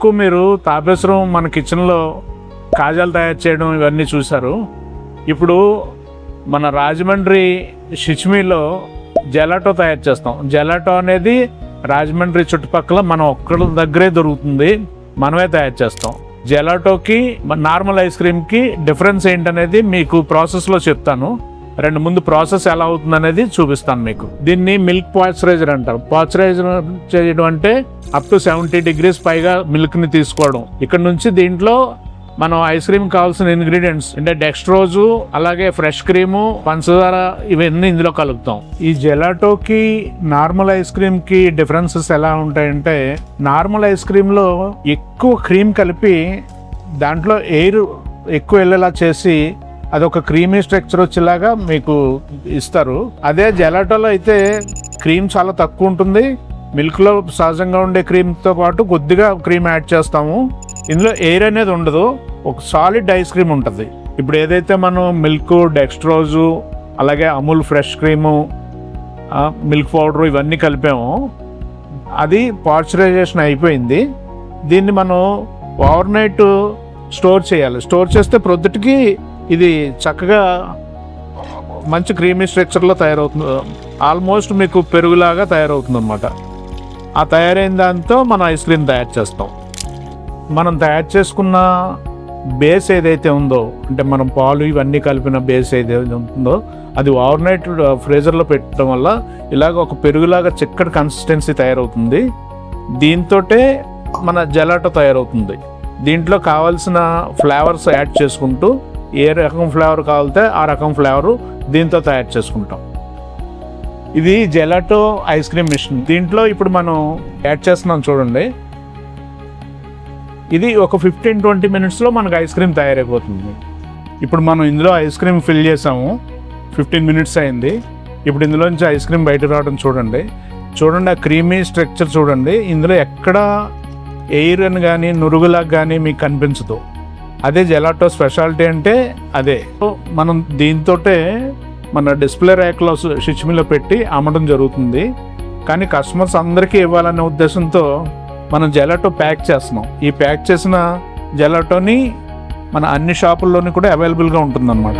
ఇప్పటివరకు మీరు తాపేశ్వరం మన కిచెన్లో కాజాలు తయారు చేయడం ఇవన్నీ చూశారు. ఇప్పుడు మన రాజమండ్రి షిచ్మీలో జెలాటో తయారు చేస్తాం. జెలాటో అనేది రాజమండ్రి చుట్టుపక్కల మనం ఒక్కడి దగ్గరే దొరుకుతుంది, మనమే తయారు చేస్తాం. జెలాటోకి నార్మల్ ఐస్ క్రీమ్కి డిఫరెన్స్ ఏంటనేది మీకు ప్రాసెస్లో చెప్తాను. ముందు ప్రాసెస్ ఎలా అవుతుంది అనేది చూపిస్తాను మీకు. దీన్ని మిల్క్ పాశ్చరైజర్ అంటారు. పాశ్చరైజర్ చేయడం అంటే అప్ టు 70 degrees పైగా మిల్క్ని తీసుకోవడం. ఇక్కడ నుంచి దీంట్లో మనం ఐస్ క్రీమ్ కావాల్సిన ఇంగ్రీడియంట్స్ అంటే డెక్స్ట్రోజు, అలాగే ఫ్రెష్ క్రీము, పంచదార ఇవన్నీ ఇందులో కలుపుతాం. ఈ జెలాటోకి నార్మల్ ఐస్ క్రీమ్కి డిఫరెన్సెస్ ఎలా ఉంటాయంటే, నార్మల్ ఐస్ క్రీమ్లో ఎక్కువ క్రీమ్ కలిపి దాంట్లో ఎయిర్ ఎక్కువ వెళ్ళేలా చేసి అదొక క్రీమీ స్ట్రక్చర్ వచ్చేలాగా మీకు ఇస్తారు. అదే జెలాటోలో అయితే క్రీమ్ చాలా తక్కువ ఉంటుంది. మిల్క్లో సహజంగా ఉండే క్రీమ్తో పాటు కొద్దిగా క్రీమ్ యాడ్ చేస్తాము. ఇందులో ఎయిర్ అనేది ఉండదు, ఒక సాలిడ్ ఐస్ క్రీమ్ ఉంటుంది. ఇప్పుడు ఏదైతే మనం మిల్క్, డెక్స్ట్రోజు, అలాగే Amul fresh cream, milk powder ఇవన్నీ కలిపాము, అది పాశ్చరైజేషన్ అయిపోయింది. దీన్ని మనం ఓవర్ నైట్ స్టోర్ చేయాలి. స్టోర్ చేస్తే ప్రొద్దుటికి ఇది చక్కగా మంచి క్రీమీ స్ట్రక్చర్లో తయారవుతుంది. ఆల్మోస్ట్ మీకు పెరుగులాగా తయారవుతుంది అన్నమాట. ఆ తయారైన దాంతో మనం ఐస్ క్రీమ్ తయారు చేస్తాం. మనం తయారు చేసుకున్న బేస్ ఏదైతే ఉందో, అంటే మనం పాలు ఇవన్నీ కలిపిన బేస్ ఏదైతే ఉందో అది ఓవర్ నైట్ ఫ్రీజర్లో పెట్టడం వల్ల ఇలాగ ఒక పెరుగులాగా చిక్కటి కన్సిస్టెన్సీ తయారవుతుంది. దీంతోటే మన జెలాటో తయారవుతుంది. దీంట్లో కావాల్సిన ఫ్లేవర్స్ యాడ్ చేసుకుంటూ ఏ రకం ఫ్లేవర్ కావాలితే ఆ రకం ఫ్లేవరు దీంతో తయారు చేసుకుంటాం. ఇది జెలాటో ఐస్ క్రీమ్ మిషన్. దీంట్లో ఇప్పుడు మనం యాడ్ చేస్తున్నాం చూడండి. ఇది ఒక 15-20 minutesలో మనకు ఐస్ క్రీమ్ తయారైపోతుంది. ఇప్పుడు మనం ఇందులో ఐస్ క్రీమ్ ఫిల్ చేసాము. 15 minutes అయింది. ఇప్పుడు ఇందులోంచి ఐస్ క్రీమ్ బయట రావడం చూడండి. ఆ క్రీమీ స్ట్రక్చర్ చూడండి. ఇందులో ఎక్కడ ఎయిర్ అని కానీ నురుగులాగా కానీ మీకు కనిపించదు. అదే జెలాటో స్పెషాలిటీ అంటే అదే. మనం దీంతోటే మన డిస్ప్లే ర్యాక్లో షిచ్మీలో పెట్టి అమ్మడం జరుగుతుంది. కానీ కస్టమర్స్ అందరికీ ఇవ్వాలనే ఉద్దేశంతో మనం జెలాటో ప్యాక్ చేస్తున్నాం. ఈ ప్యాక్ చేసిన జెలాటోని మన అన్ని షాపుల్లోని కూడా అవైలబుల్గా ఉంటుందన్నమాట.